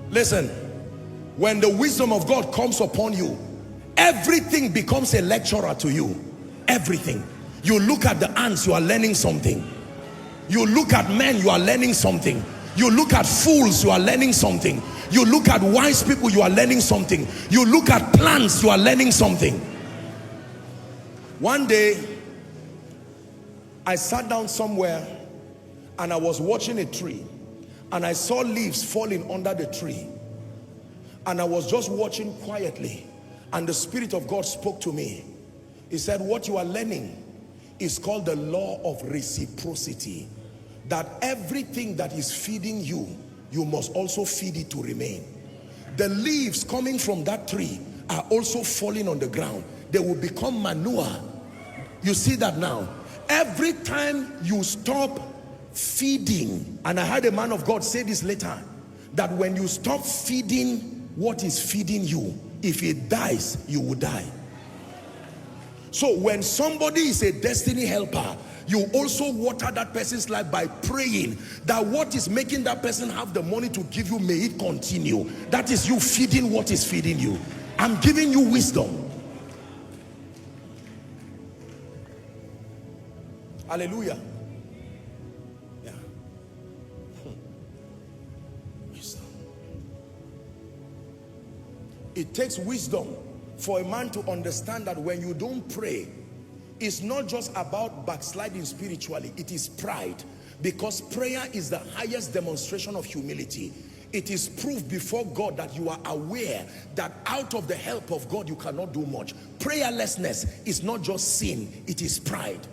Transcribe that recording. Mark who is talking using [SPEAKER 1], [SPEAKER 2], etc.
[SPEAKER 1] Listen, when the wisdom of God comes upon you, everything becomes a lecturer to you. Everything. You look at the ants, you are learning something. You look at men, you are learning something. You look at fools, you are learning something. You look at wise people, you are learning something. You look at plants, you are learning something. One day, I sat down somewhere and I was watching a tree, and I saw leaves falling under the tree, and I was just watching quietly, and the Spirit of God spoke to me. He said, what you are learning is called the law of reciprocity, that everything that is feeding you, you must also feed it to remain. The leaves coming from that tree are also falling on the ground. They will become manure. You see that now? Every time you stop feeding, and I heard a man of God say this later, that when you stop feeding what is feeding you, if it dies, you will die. So when somebody is a destiny helper, you also water that person's life by praying that what is making that person have the money to give you, may it continue. That is you feeding what is feeding you. I'm giving you wisdom. Hallelujah. Yeah. Wisdom. It takes wisdom for a man to understand that when you don't pray, it's not just about backsliding spiritually, it is pride. Because prayer is the highest demonstration of humility. It is proof before God that you are aware that out of the help of God you cannot do much. Prayerlessness is not just sin, it is pride.